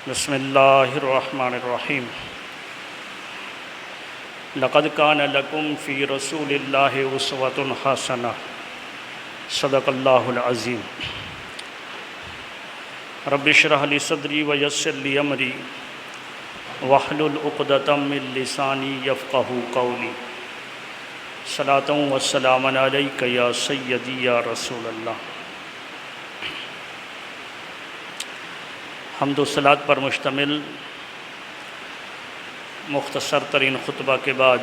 بسم اللہ الرحمن الرحیم لقد کان لکم فی رسول اللہ اسوۃ حسنہ صدق اللہ العظیم رب اشرح لی صدری ویسر لی امری واحلل عقدۃ من لسانی یفقہوا قولی صلاۃ و سلام علیک یا سیدی یا رسول اللہ۔ حمد و صلات پر مشتمل مختصر ترین خطبہ کے بعد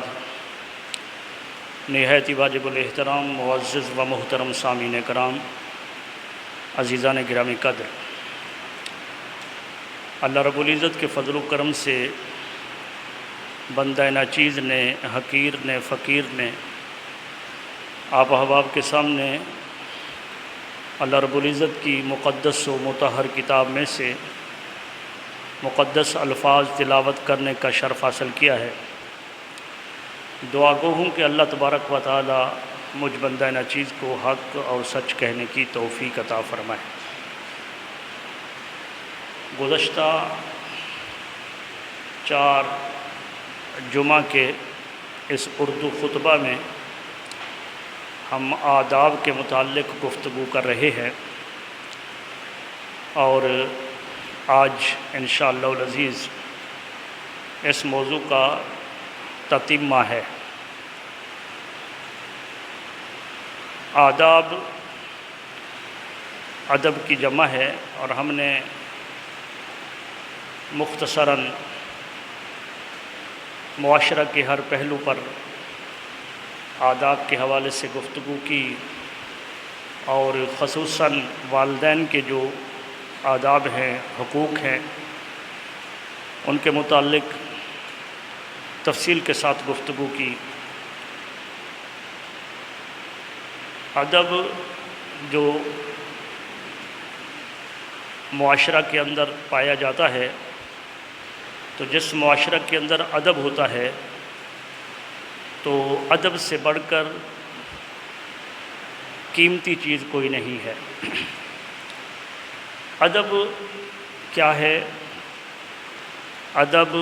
نہایت واجب الاحترام معزز و محترم سامعین کرام، عزیزان گرامی قدر، اللہ رب العزت کے فضل و کرم سے بندہ ناچیز نے، حقیر نے، فقیر نے آپ احباب کے سامنے اللہ رب العزت کی مقدس و مطہر کتاب میں سے مقدس الفاظ تلاوت کرنے کا شرف حاصل کیا ہے۔ دعا گو ہوں کہ اللہ تبارک و تعالی مجھ بندہ ناچیز کو حق اور سچ کہنے کی توفیق عطا فرمائے۔ گزشتہ 4 جمعہ کے اس اردو خطبہ میں ہم آداب کے متعلق گفتگو کر رہے ہیں، اور آج انشاءاللہ العزیز اس موضوع کا تتمہ ہے۔ آداب ادب کی جمع ہے، اور ہم نے مختصراً معاشرہ کے ہر پہلو پر آداب کے حوالے سے گفتگو کی، اور خصوصاً والدین کے جو آداب ہیں، حقوق ہیں، ان کے متعلق تفصیل کے ساتھ گفتگو کی۔ ادب جو معاشرہ کے اندر پایا جاتا ہے، تو جس معاشرہ کے اندر ادب ہوتا ہے تو ادب سے بڑھ کر قیمتی چیز کوئی نہیں ہے۔ ادب کیا ہے؟ ادب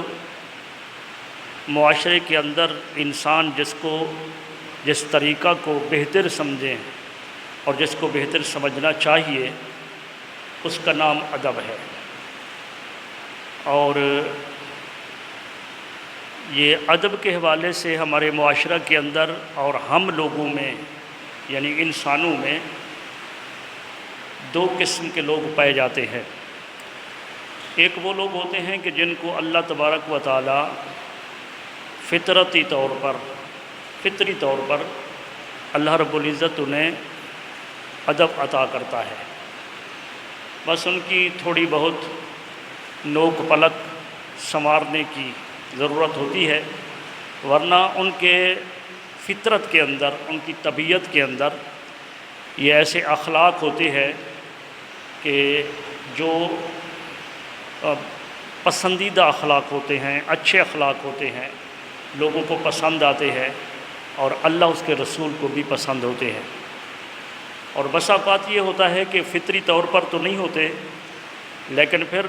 معاشرے کے اندر انسان جس طریقہ کو بہتر سمجھیں اور جس کو بہتر سمجھنا چاہیے، اس کا نام ادب ہے۔ اور یہ ادب کے حوالے سے ہمارے معاشرہ کے اندر اور ہم لوگوں میں، یعنی انسانوں میں 2 قسم کے لوگ پائے جاتے ہیں۔ ایک وہ لوگ ہوتے ہیں کہ جن کو اللہ تبارک و تعالی فطری طور پر اللہ رب العزت انہیں ادب عطا کرتا ہے، بس ان کی تھوڑی بہت نوک پلک سنوارنے کی ضرورت ہوتی ہے، ورنہ ان کے فطرت کے اندر، ان کی طبیعت کے اندر یہ ایسے اخلاق ہوتے ہیں کہ جو پسندیدہ اخلاق ہوتے ہیں، اچھے اخلاق ہوتے ہیں، لوگوں کو پسند آتے ہیں، اور اللہ اس کے رسول کو بھی پسند ہوتے ہیں۔ اور بسا اوقات یہ ہوتا ہے کہ فطری طور پر تو نہیں ہوتے، لیکن پھر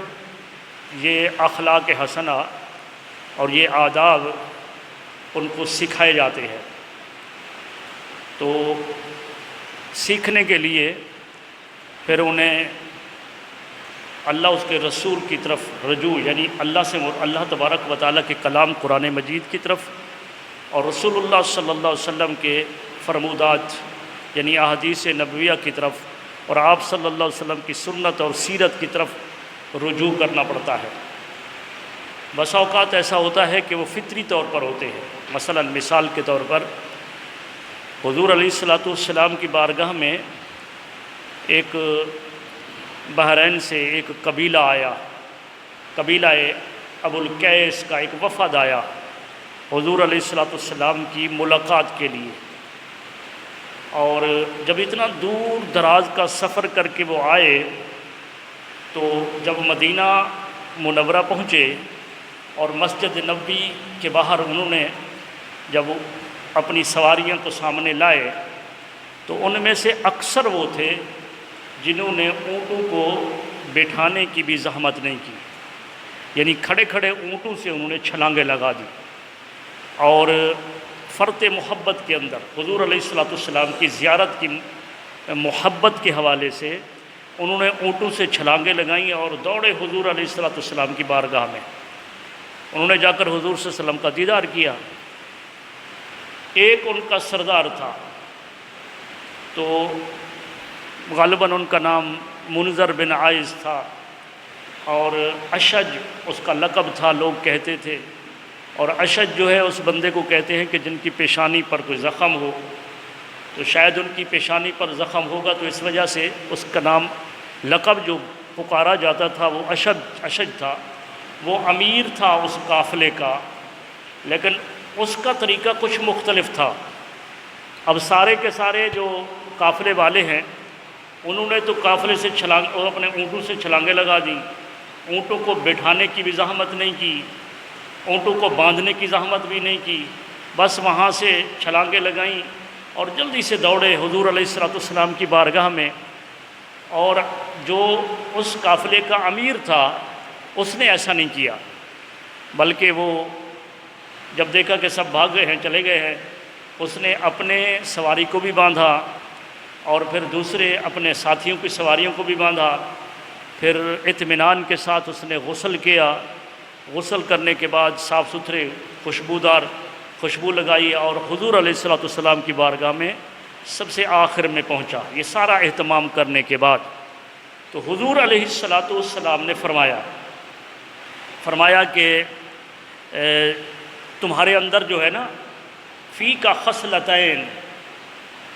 یہ اخلاق حسنہ اور یہ آداب ان کو سکھائے جاتے ہیں۔ تو سیکھنے کے لیے پھر انہیں اللہ اس کے رسول کی طرف رجوع، یعنی اللہ تبارک و تعالیٰ کے کلام قرآن مجید کی طرف، اور رسول اللہ صلی اللہ علیہ وسلم کے فرمودات یعنی احادیث نبویہ کی طرف، اور آپ صلی اللہ علیہ وسلم کی سنت اور سیرت کی طرف رجوع کرنا پڑتا ہے۔ بسا اوقات ایسا ہوتا ہے کہ وہ فطری طور پر ہوتے ہیں۔ مثلا مثال کے طور پر حضور علیہ السلام کی بارگاہ میں ایک بحرین سے ایک قبیلہ آیا، قبیلہ ابو القیس کا ایک وفد آیا حضور علیہ السلام کی ملاقات کے لیے، اور جب اتنا دور دراز کا سفر کر کے وہ آئے تو جب مدینہ منورہ پہنچے اور مسجد نبوی کے باہر انہوں نے جب اپنی سواریاں کو سامنے لائے، تو ان میں سے اکثر وہ تھے جنہوں نے اونٹوں کو بٹھانے کی بھی زحمت نہیں کی، یعنی کھڑے کھڑے اونٹوں سے انہوں نے چھلانگیں لگا دی، اور فرط محبت کے اندر حضور علیہ الصلوۃ والسلام کی زیارت کی محبت کے حوالے سے انہوں نے اونٹوں سے چھلانگیں لگائیں اور دوڑے حضور علیہ الصلوۃ والسلام کی بارگاہ میں۔ انہوں نے جا کر حضور صلی اللہ علیہ وسلم کا دیدار کیا۔ ایک ان کا سردار تھا، تو غالباً ان کا نام منذر بن عائز تھا، اور اشج اس کا لقب تھا، لوگ کہتے تھے۔ اور اشج جو ہے اس بندے کو کہتے ہیں کہ جن کی پیشانی پر کوئی زخم ہو، تو شاید ان کی پیشانی پر زخم ہوگا، تو اس وجہ سے اس کا نام لقب جو پکارا جاتا تھا وہ اشج تھا۔ وہ امیر تھا اس قافلے کا، لیکن اس کا طریقہ کچھ مختلف تھا۔ اب سارے کے سارے جو قافلے والے ہیں انہوں نے تو قافلے سے اور اپنے اونٹوں سے چھلانگیں لگا دیں، اونٹوں کو بٹھانے کی بھی زحمت نہیں کی، اونٹوں کو باندھنے کی زحمت بھی نہیں کی، بس وہاں سے چھلانگیں لگائیں اور جلدی سے دوڑے حضور علیہ الصلوۃ والسلام کی بارگاہ میں۔ اور جو اس قافلے کا امیر تھا اس نے ایسا نہیں کیا، بلکہ وہ جب دیکھا کہ سب بھاگ گئے ہیں، چلے گئے ہیں، اس نے اپنے سواری کو بھی باندھا اور پھر دوسرے اپنے ساتھیوں کی سواریوں کو بھی باندھا۔ پھر اطمینان کے ساتھ اس نے غسل کیا، غسل کرنے کے بعد صاف ستھرے خوشبودار خوشبو لگائی اور حضور علیہ الصلوۃ والسلام کی بارگاہ میں سب سے آخر میں پہنچا۔ یہ سارا اہتمام کرنے کے بعد تو حضور علیہ الصلوۃ والسلام نے فرمایا کہ تمہارے اندر جو ہے نا، فی کا خصلتین،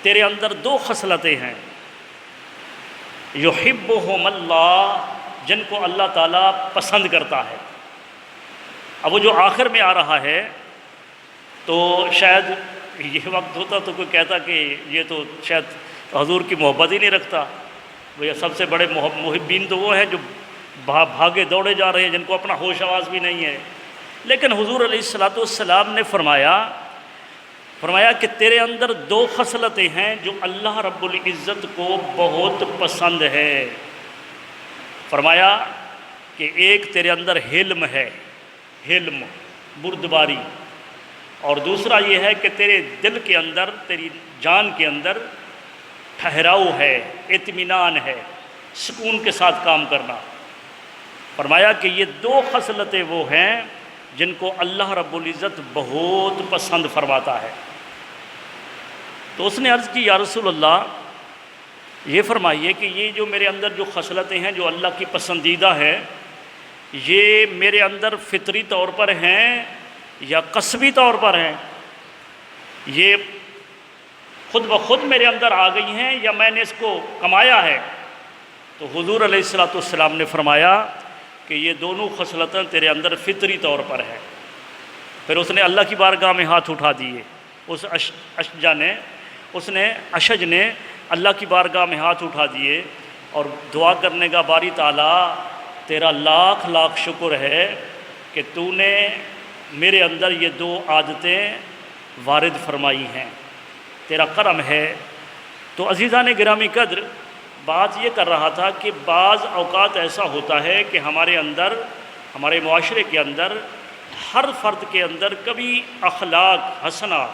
تیرے اندر دو خصلتیں ہیں، یحبہم اللہ، جن کو اللہ تعالیٰ پسند کرتا ہے۔ اب وہ جو آخر میں آ رہا ہے، تو شاید یہ وقت ہوتا تو کوئی کہتا کہ یہ تو شاید حضور کی محبت ہی نہیں رکھتا، وہ سب سے بڑے محبین تو وہ ہیں جو بھاگے دوڑے جا رہے ہیں، جن کو اپنا ہوش آواز بھی نہیں ہے۔ لیکن حضور علیہ الصلوۃ والسلام نے فرمایا کہ تیرے اندر دو خصلتیں ہیں جو اللہ رب العزت کو بہت پسند ہے۔ فرمایا کہ ایک تیرے اندر حلم ہے، حلم، بردباری، اور دوسرا یہ ہے کہ تیرے دل کے اندر، تیری جان کے اندر ٹھہراؤ ہے، اطمینان ہے، سکون کے ساتھ کام کرنا۔ فرمایا کہ یہ دو خصلتیں وہ ہیں جن کو اللہ رب العزت بہت پسند فرماتا ہے۔ تو اس نے عرض کی، یا رسول اللہ یہ فرمائیے کہ یہ جو میرے اندر جو خصلتیں ہیں جو اللہ کی پسندیدہ ہے، یہ میرے اندر فطری طور پر ہیں یا قصبی طور پر ہیں؟ یہ خود بخود میرے اندر آ گئی ہیں یا میں نے اس کو کمایا ہے؟ تو حضور علیہ الصلوۃ والسلام نے فرمایا کہ یہ دونوں خصلتیں تیرے اندر فطری طور پر ہیں۔ پھر اس نے اللہ کی بارگاہ میں ہاتھ اٹھا دیے، اس اشج نے اللہ کی بارگاہ میں ہاتھ اٹھا دیے اور دعا کرنے کا، باری تعالیٰ تیرا لاکھ لاکھ شکر ہے کہ تو نے میرے اندر یہ دو عادتیں وارد فرمائی ہیں، تیرا کرم ہے۔ تو عزیزان گرامی قدر، بات یہ کر رہا تھا کہ بعض اوقات ایسا ہوتا ہے کہ ہمارے اندر، ہمارے معاشرے کے اندر، ہر فرد کے اندر کبھی اخلاق حسنہ،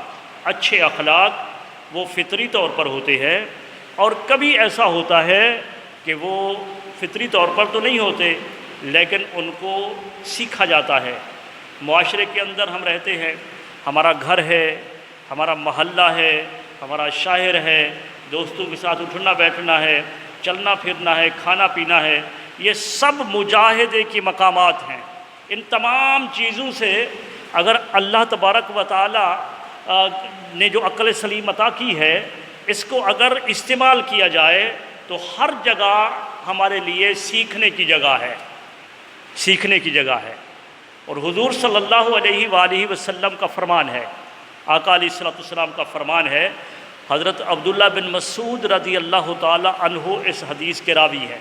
اچھے اخلاق وہ فطری طور پر ہوتے ہیں، اور کبھی ایسا ہوتا ہے کہ وہ فطری طور پر تو نہیں ہوتے لیکن ان کو سیکھا جاتا ہے۔ معاشرے کے اندر ہم رہتے ہیں، ہمارا گھر ہے، ہمارا محلہ ہے، ہمارا شاہر ہے، دوستوں کے ساتھ اٹھنا بیٹھنا ہے، چلنا پھرنا ہے، کھانا پینا ہے، یہ سب مجاہدے کی مقامات ہیں۔ ان تمام چیزوں سے اگر اللہ تبارک و تعالی نے جو عقل سلیم عطا کی ہے، اس کو اگر استعمال کیا جائے تو ہر جگہ ہمارے لیے سیکھنے کی جگہ ہے، سیکھنے کی جگہ ہے۔ اور حضور صلی اللہ علیہ وآلہ وسلم کا فرمان ہے، آقا علیہ الصلوۃ والسلام کا فرمان ہے، حضرت عبداللہ بن مسعود رضی اللہ تعالی عنہ اس حدیث کے راوی ہیں،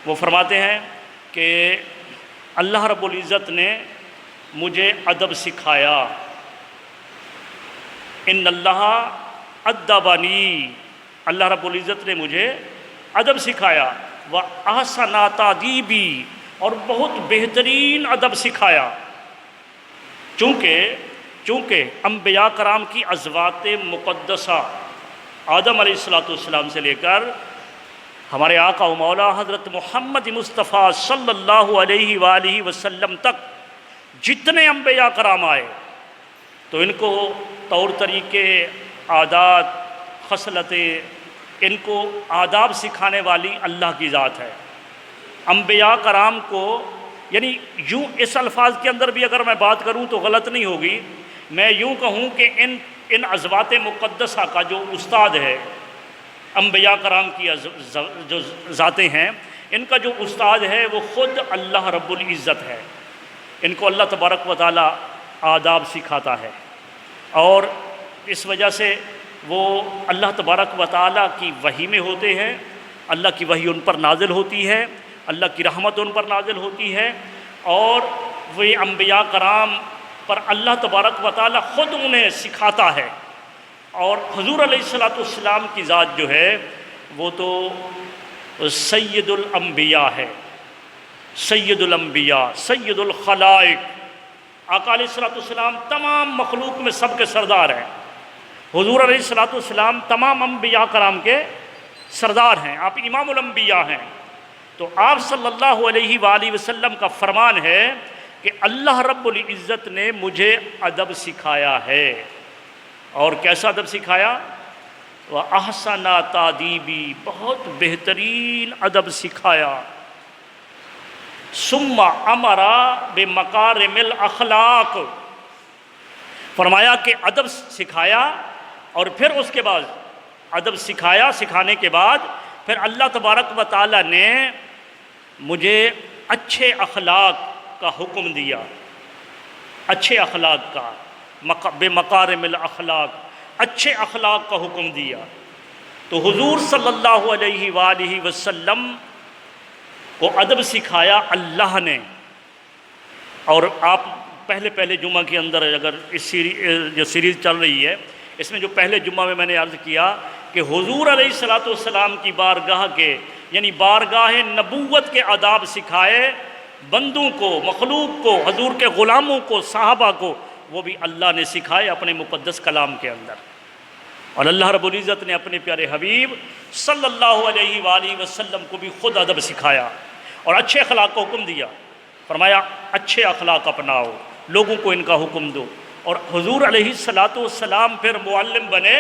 وہ فرماتے ہیں کہ اللہ رب العزت نے مجھے ادب سکھایا، ان اللہ ادبنی، اللہ رب العزت نے مجھے ادب سکھایا، وَأَحْسَنَ تَأْدِيبِي، اور بہت بہترین ادب سکھایا۔ چونکہ انبیاء کرام کی ازواج مقدسہ آدم علیہ السلام سے لے کر ہمارے آقا و مولا حضرت محمد مصطفیٰ صلی اللہ علیہ وآلہ وسلم تک جتنے انبیاء کرام آئے تو ان کو طور طریقے، عادات، خصلتیں، ان کو آداب سکھانے والی اللہ کی ذات ہے۔ انبیاء کرام کو یعنی یوں اس الفاظ کے اندر بھی اگر میں بات کروں تو غلط نہیں ہوگی، میں یوں کہوں کہ ان ازواج مقدسہ کا جو استاد ہے، انبیاء کرام کی جو ذاتیں ہیں، ان کا جو استاد ہے وہ خود اللہ رب العزت ہے۔ ان کو اللہ تبارک و تعالی آداب سکھاتا ہے، اور اس وجہ سے وہ اللہ تبارک و تعالی کی وحی میں ہوتے ہیں، اللہ کی وحی ان پر نازل ہوتی ہے، اللہ کی رحمت ان پر نازل ہوتی ہے، اور وہ انبیاء کرام پر اللہ تبارک و تعالی خود انہیں سکھاتا ہے۔ اور حضور علیہ السلام کی ذات جو ہے وہ تو سید الانبیاء ہے، سید الانبیاء، سید الخلائق۔ آقا علیہ السلام تمام مخلوق میں سب کے سردار ہیں۔ حضور علیہ السلام تمام انبیاء کرام کے سردار ہیں، آپ امام الانبیاء ہیں۔ تو آپ صلی اللہ علیہ وآلہ وسلم کا فرمان ہے کہ اللہ رب العزت نے مجھے ادب سکھایا ہے، اور کیسا ادب سکھایا؟ وَأَحْسَنَ تَأْدِيبِي، بہت بہترین ادب سکھایا۔ ثُمَّ أَمَرَ بِمَكَارِمِ الْأَخْلَاقِ، فرمایا کہ ادب سکھایا، اور پھر اس کے بعد ادب سکھانے کے بعد پھر اللہ تبارک و تعالی نے مجھے اچھے اخلاق کا حکم دیا، اچھے اخلاق کا، بمکارم الاخلاق، اچھے اخلاق کا حکم دیا۔ تو حضور صلی اللہ علیہ وآلہ وسلم کو ادب سکھایا اللہ نے۔ اور آپ پہلے جمعہ کے اندر اگر اس جو سیریز چل رہی ہے اس میں جو پہلے جمعہ میں نے عرض کیا کہ حضور علیہ السلام کی بارگاہ کے یعنی بارگاہ نبوت کے آداب سکھائے بندوں کو، مخلوق کو، حضور کے غلاموں کو، صحابہ کو، وہ بھی اللہ نے سکھائے اپنے مقدس کلام کے اندر۔ اور اللہ رب العزت نے اپنے پیارے حبیب صلی اللہ علیہ وآلہ وسلم کو بھی خود ادب سکھایا اور اچھے اخلاق کا حکم دیا۔ فرمایا اچھے اخلاق اپناؤ، لوگوں کو ان کا حکم دو۔ اور حضور علیہ السلام پھر معلم بنے۔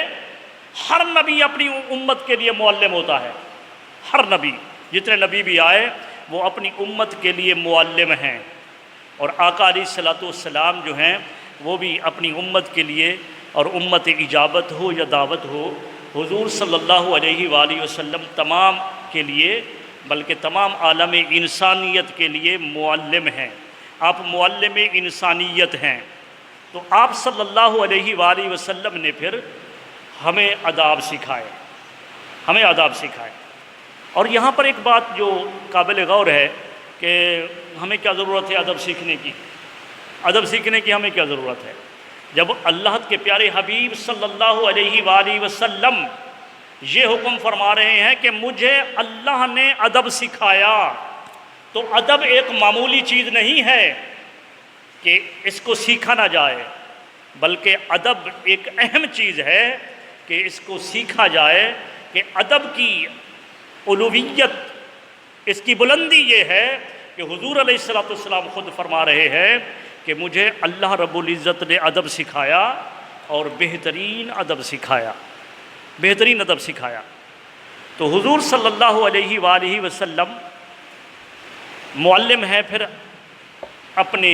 ہر نبی اپنی امت کے لیے معلم ہوتا ہے، ہر نبی، جتنے نبی بھی آئے وہ اپنی امت کے لیے معلم ہیں، اور آقا علیہ السلام جو ہیں وہ بھی اپنی امت کے لیے، اور امت اجابت ہو یا دعوت ہو، حضور صلی اللہ علیہ وآلہ وسلم تمام کے لیے بلکہ تمام عالم انسانیت کے لیے معلم ہیں۔ آپ معلم انسانیت ہیں۔ تو آپ صلی اللہ علیہ وآلہ وسلم نے پھر ہمیں آداب سکھائے، ہمیں آداب سکھائے۔ اور یہاں پر ایک بات جو قابل غور ہے کہ ہمیں کیا ضرورت ہے ادب سیکھنے کی؟ ادب سیکھنے کی ہمیں کیا ضرورت ہے؟ جب اللہ کے پیارے حبیب صلی اللہ علیہ وآلہ وسلم یہ حکم فرما رہے ہیں کہ مجھے اللہ نے ادب سکھایا، تو ادب ایک معمولی چیز نہیں ہے کہ اس کو سیکھا نہ جائے، بلکہ ادب ایک اہم چیز ہے کہ اس کو سیکھا جائے۔ کہ ادب کی علویت، اس کی بلندی یہ ہے کہ حضور علیہ السلام خود فرما رہے ہیں کہ مجھے اللہ رب العزت نے ادب سکھایا اور بہترین ادب سکھایا، بہترین ادب سکھایا۔ تو حضور صلی اللہ علیہ وآلہ وسلم معلم ہے پھر اپنے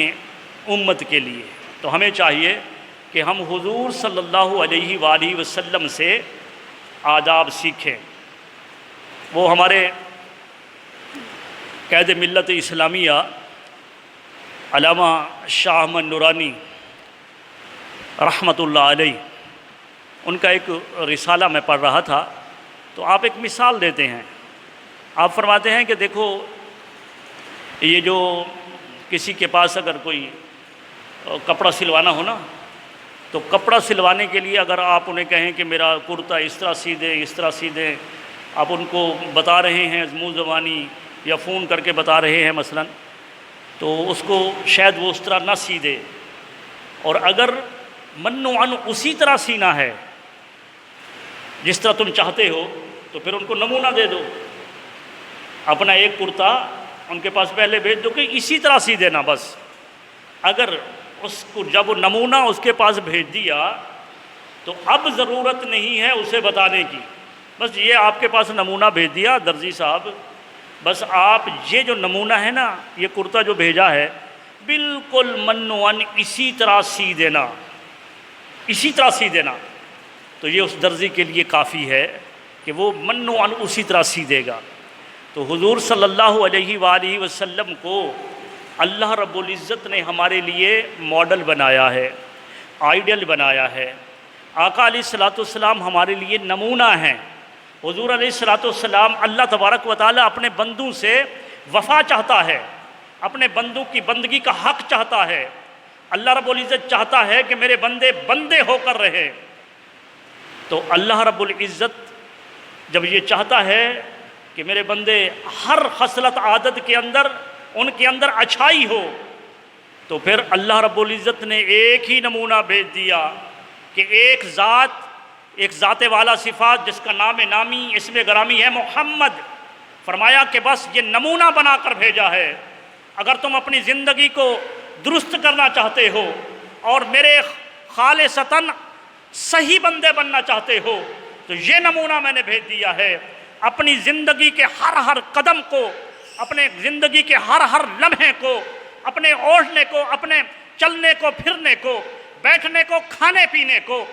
امت کے لیے، تو ہمیں چاہیے کہ ہم حضور صلی اللہ علیہ وآلہ وسلم سے آداب سیکھیں۔ وہ ہمارے قائد ملت اسلامیہ علامہ شاہ احمد نورانی رحمۃ اللہ علیہ، ان کا ایک رسالہ میں پڑھ رہا تھا، تو آپ ایک مثال دیتے ہیں۔ آپ فرماتے ہیں کہ دیکھو یہ جو کسی کے پاس اگر کوئی کپڑا سلوانا ہو نا، تو کپڑا سلوانے کے لیے اگر آپ انہیں کہیں کہ میرا کرتا اس طرح سی دیں، اس طرح سی دیں، آپ ان کو بتا رہے ہیں منہ زبانی یا فون کر کے بتا رہے ہیں مثلا، تو اس کو شاید وہ اس طرح نہ سی دے، اور اگر منوعاً اسی طرح سینا ہے جس طرح تم چاہتے ہو تو پھر ان کو نمونہ دے دو، اپنا ایک کرتا ان کے پاس پہلے بھیج دو کہ اسی طرح سی دینا بس۔ اگر اس کو جب وہ نمونہ اس کے پاس بھیج دیا تو اب ضرورت نہیں ہے اسے بتانے کی، بس یہ آپ کے پاس نمونہ بھیج دیا درزی صاحب، بس آپ یہ جو نمونہ ہے نا، یہ کرتا جو بھیجا ہے بالکل منوعاً اسی طرح سی دینا، اسی طرح سی دینا، تو یہ اس درزی کے لیے کافی ہے کہ وہ منوعاً اسی طرح سی دے گا۔ تو حضور صلی اللہ علیہ وآلہ وسلم کو اللہ رب العزت نے ہمارے لیے ماڈل بنایا ہے، آئیڈیل بنایا ہے۔ آقا علیہ الصلوۃ والسلام ہمارے لیے نمونہ ہیں۔ حضور علیہ الصلوۃ والسلام، اللہ تبارک و تعالیٰ اپنے بندوں سے وفا چاہتا ہے، اپنے بندوں کی بندگی کا حق چاہتا ہے۔ اللہ رب العزت چاہتا ہے کہ میرے بندے بندے ہو کر رہے، تو اللہ رب العزت جب یہ چاہتا ہے کہ میرے بندے ہر خصلت عادت کے اندر ان کے اندر اچھائی ہو، تو پھر اللہ رب العزت نے ایک ہی نمونہ بھیج دیا کہ ایک ذات والا صفات جس کا نام نامی اسم گرامی ہے محمد، فرمایا کہ بس یہ نمونہ بنا کر بھیجا ہے۔ اگر تم اپنی زندگی کو درست کرنا چاہتے ہو اور میرے خالصتاً صحیح بندے بننا چاہتے ہو تو یہ نمونہ میں نے بھیج دیا ہے۔ اپنی زندگی کے ہر قدم کو، اپنے زندگی کے ہر لمحے کو، اپنے اوڑھنے کو، اپنے چلنے کو، پھرنے کو، بیٹھنے کو، کھانے پینے کو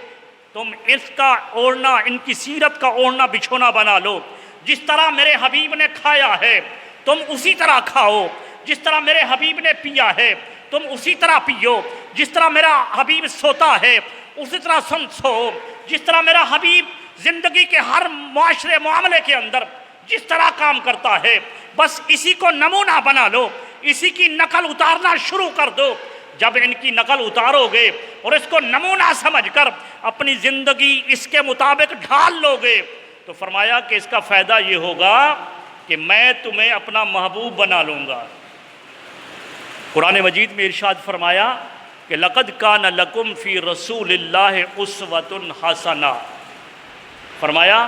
تم اس کا اوڑھنا، ان کی سیرت کا اوڑھنا بچھونا بنا لو۔ جس طرح میرے حبیب نے کھایا ہے تم اسی طرح کھاؤ، جس طرح میرے حبیب نے پیا ہے تم اسی طرح پیو، جس طرح میرا حبیب سوتا ہے اسی طرح سو، جس طرح میرا حبیب زندگی کے ہر معاشرے معاملے کے اندر جس طرح کام کرتا ہے بس اسی کو نمونہ بنا لو، اسی کی نقل اتارنا شروع کر دو۔ جب ان کی نقل اتارو گے اور اس کو نمونہ سمجھ کر اپنی زندگی اس کے مطابق ڈھال لو گے تو فرمایا کہ اس کا فائدہ یہ ہوگا کہ میں تمہیں اپنا محبوب بنا لوں گا۔ قرآن مجید میں ارشاد فرمایا کہ لقد کان لکم فی رسول اللہ اسوۃ حسنہ، فرمایا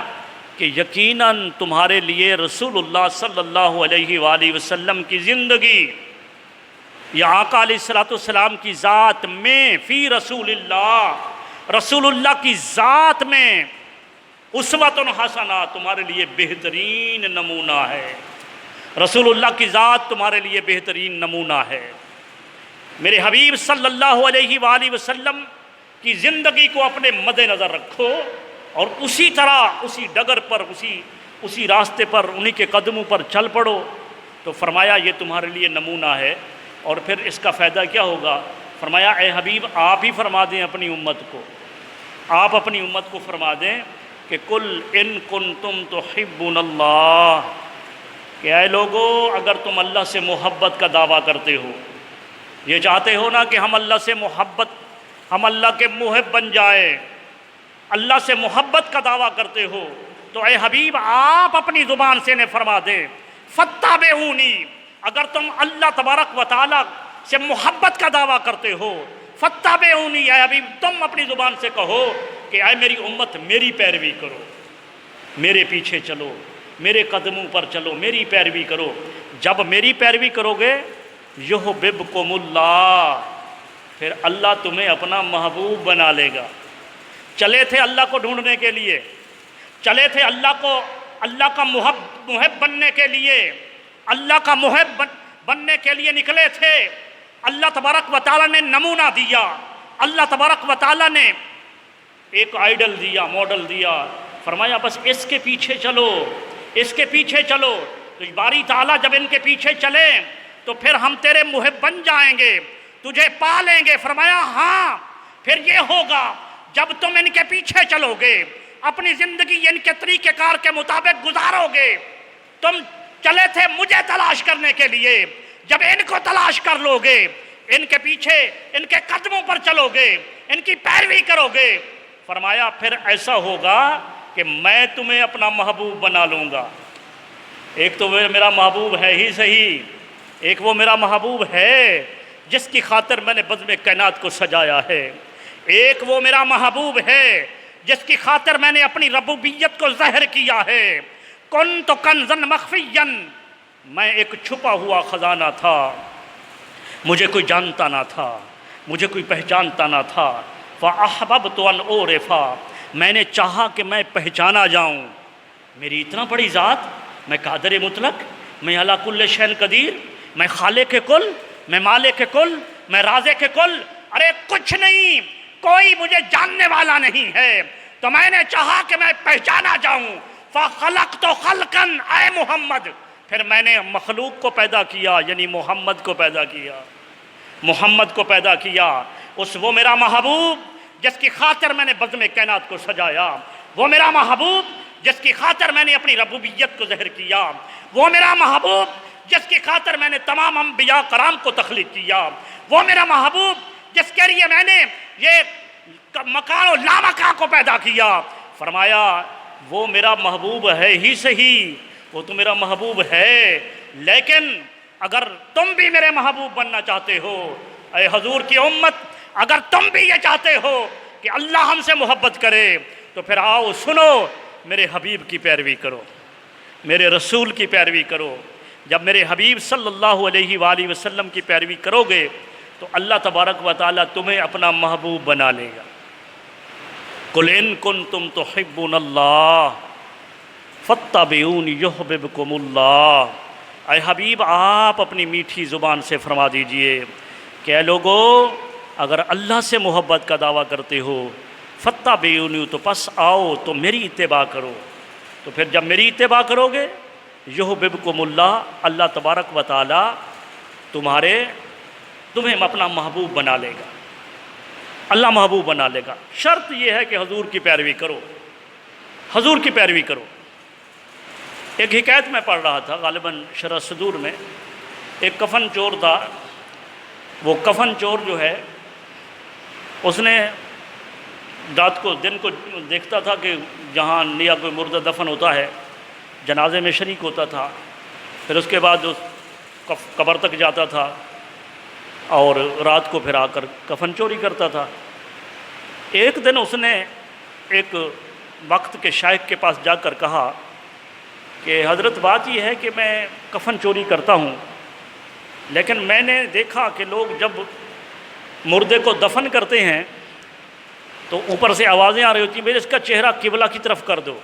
کہ یقیناً تمہارے لیے رسول اللہ صلی اللہ علیہ وآلہ وسلم کی زندگی یا آقا علیہ الصلوۃ والسلام کی ذات میں، فی رسول اللہ کی ذات میں اسوۃ حسنہ تمہارے لیے بہترین نمونہ ہے۔ رسول اللہ کی ذات تمہارے لیے بہترین نمونہ ہے۔ میرے حبیب صلی اللہ علیہ وآلہ وسلم کی زندگی کو اپنے مد نظر رکھو اور اسی طرح، اسی ڈگر پر، اسی راستے پر، انہی کے قدموں پر چل پڑو، تو فرمایا یہ تمہارے لیے نمونہ ہے۔ اور پھر اس کا فائدہ کیا ہوگا؟ فرمایا اے حبیب آپ ہی فرما دیں اپنی امت کو، آپ اپنی امت کو فرما دیں کہ قل ان کنتم تحبون اللہ، کہ اے لوگو اگر تم اللہ سے محبت کا دعویٰ کرتے ہو، یہ چاہتے ہو نا کہ ہم اللہ سے محبت، ہم اللہ کے محب بن جائیں، اللہ سے محبت کا دعویٰ کرتے ہو، تو اے حبیب آپ اپنی زبان سے نے فرما دیں فاتبعونی، اگر تم اللہ تبارک و تعالیٰ سے محبت کا دعویٰ کرتے ہو فاتبعونی، اے حبیب تم اپنی زبان سے کہو کہ اے میری امت میری پیروی کرو، میرے پیچھے چلو، میرے قدموں پر چلو، میری پیروی کرو۔ جب میری پیروی کرو گے یحببکم اللہ، پھر اللہ تمہیں اپنا محبوب بنا لے گا۔ چلے تھے اللہ کو ڈھونڈنے کے لیے، چلے تھے اللہ کا محب بننے کے لیے، اللہ کا محب بننے کے لیے نکلے تھے۔ اللہ تبارک و تعالیٰ نے نمونہ دیا، اللہ تبارک و تعالیٰ نے ایک آئیڈل دیا، ماڈل دیا، فرمایا بس اس کے پیچھے چلو، اس کے پیچھے چلو۔ تو باری تعالیٰ جب ان کے پیچھے چلے تو پھر ہم تیرے محب بن جائیں گے، تجھے پا لیں گے۔ فرمایا ہاں پھر یہ ہوگا جب تم ان کے پیچھے چلو گے، اپنی زندگی ان کے طریقہ کار کے مطابق گزارو گے۔ تم چلے تھے مجھے تلاش کرنے کے لیے، جب ان کو تلاش کر لو گے، ان کے پیچھے، ان کے قدموں پر چلو گے، ان کی پیروی کرو گے، فرمایا پھر ایسا ہوگا کہ میں تمہیں اپنا محبوب بنا لوں گا۔ ایک تو میرا محبوب ہے ہی صحیح، ایک وہ میرا محبوب ہے جس کی خاطر میں نے بزم کائنات کو سجایا ہے، ایک وہ میرا محبوب ہے جس کی خاطر میں نے اپنی ربوبیت کو ظاہر کیا ہے۔ کنت کنزا مخفیا، میں ایک چھپا ہوا خزانہ تھا، مجھے کوئی جانتا نہ تھا، مجھے کوئی پہچانتا نہ تھا۔ فاحببت ان اعرف، میں نے چاہا کہ میں پہچانا جاؤں۔ میری اتنا بڑی ذات، میں قادر مطلق، میں علی کل شیء قدیر، میں خالق کل، میں مالک کل، میں رازق کل، ارے کچھ نہیں، کوئی مجھے جاننے والا نہیں ہے، تو میں نے چاہا کہ میں پہچانا جاؤں۔ فخلقت خلقا، اے محمد، پھر میں نے مخلوق کو پیدا کیا، یعنی محمد کو پیدا کیا، محمد کو پیدا کیا۔ وہ میرا محبوب جس کی خاطر میں نے بزم کائنات کو سجایا، وہ میرا محبوب جس کی خاطر میں نے اپنی ربوبیت کو ظاہر کیا، وہ میرا محبوب جس کی خاطر میں نے تمام انبیاء کرام کو تخلیق کیا، وہ میرا محبوب جس کے لیے میں نے یہ مکان و لامکان کو پیدا کیا۔ فرمایا وہ میرا محبوب ہے ہی صحیح، وہ تو میرا محبوب ہے، لیکن اگر تم بھی میرے محبوب بننا چاہتے ہو، اے حضور کی امت، اگر تم بھی یہ چاہتے ہو کہ اللہ ہم سے محبت کرے، تو پھر آؤ سنو، میرے حبیب کی پیروی کرو، میرے رسول کی پیروی کرو۔ جب میرے حبیب صلی اللہ علیہ وآلہ وسلم کی پیروی کرو گے تو اللہ تبارک و تعالیٰ تمہیں اپنا محبوب بنا لے گا۔ قل ان کنتم تحبون اللہ فاتبعونی یحببکم اللہ۔ اے حبیب آپ اپنی میٹھی زبان سے فرما دیجئے کہ اے لوگو، اگر اللہ سے محبت کا دعویٰ کرتے ہو، فاتبعونی، تو پس آؤ تو میری اتباع کرو۔ تو پھر جب میری اتباع کرو گے، یحببکم اللہ، اللہ تبارک و تعالی تمہیں اپنا محبوب بنا لے گا، اللہ محبوب بنا لے گا۔ شرط یہ ہے کہ حضور کی پیروی کرو، حضور کی پیروی کرو۔ ایک حکایت میں پڑھ رہا تھا، غالباً شرح صدور میں، ایک کفن چور تھا۔ وہ کفن چور جو ہے، اس نے رات کو دن کو دیکھتا تھا کہ جہاں نیا کوئی مردہ دفن ہوتا ہے، جنازے میں شریک ہوتا تھا، پھر اس کے بعد اس قبر تک جاتا تھا اور رات کو پھر آ کر کفن چوری کرتا تھا۔ ایک دن اس نے ایک وقت کے شائخ کے پاس جا کر کہا کہ حضرت بات یہ ہے کہ میں کفن چوری کرتا ہوں، لیکن میں نے دیکھا کہ لوگ جب مردے کو دفن کرتے ہیں تو اوپر سے آوازیں آ رہی ہوتی ہیں، میرے اس کا چہرہ قبلہ کی طرف کر دو،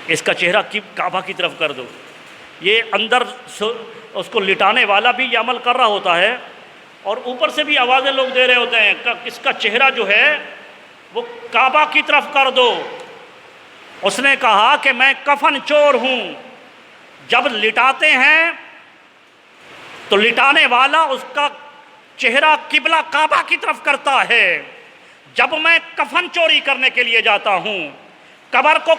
اس کا چہرہ کعبہ کی طرف کر دو۔ یہ اندر اس کو لٹانے والا بھی یہ عمل کر رہا ہوتا ہے، اور اوپر سے بھی آوازیں لوگ دے رہے ہوتے ہیں کہ اس کا چہرہ جو ہے وہ کعبہ کی طرف کر دو۔ اس نے کہا کہ میں کفن چور ہوں، جب لٹاتے ہیں تو لٹانے والا اس کا چہرہ قبلہ کعبہ کی طرف کرتا ہے، جب میں کفن چوری کرنے کے لیے جاتا ہوں، قبر کو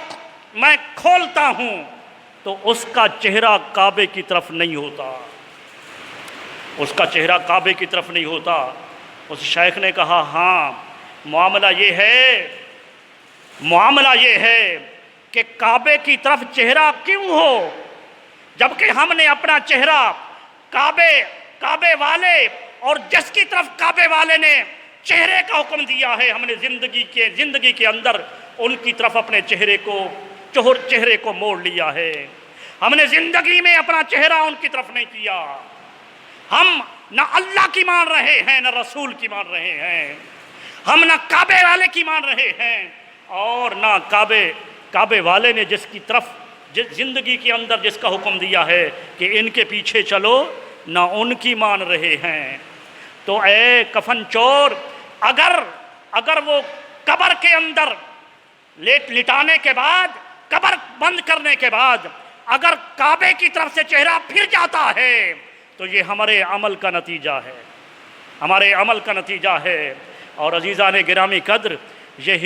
میں کھولتا ہوں تو اس کا چہرہ کعبے کی طرف نہیں ہوتا، اس کا چہرہ کعبے کی طرف نہیں ہوتا۔ اس شیخ نے کہا ہاں، معاملہ یہ ہے کہ کعبے کی طرف چہرہ کیوں ہو، جبکہ ہم نے اپنا چہرہ کعبے والے، اور جس کی طرف کعبے والے نے چہرے کا حکم دیا ہے، ہم نے زندگی کے اندر ان کی طرف اپنے چہرے کو موڑ لیا ہے۔ ہم نے زندگی میں اپنا چہرہ ان کی طرف نہیں کیا۔ ہم نہ اللہ کی مان رہے ہیں، نہ رسول کی مان رہے ہیں، ہم نہ کعبے والے کی مان رہے ہیں، اور نہ کعبے والے نے جس کی طرف زندگی کے اندر جس کا حکم دیا ہے کہ ان کے پیچھے چلو، نہ ان کی مان رہے ہیں۔ تو اے کفن چور، اگر وہ قبر کے اندر لٹانے کے بعد، قبر بند کرنے کے بعد اگر کعبے کی طرف سے چہرہ پھر جاتا ہے تو یہ ہمارے عمل کا نتیجہ ہے، ہمارے عمل کا نتیجہ ہے۔ اور عزیزان گرامی قدر، یہ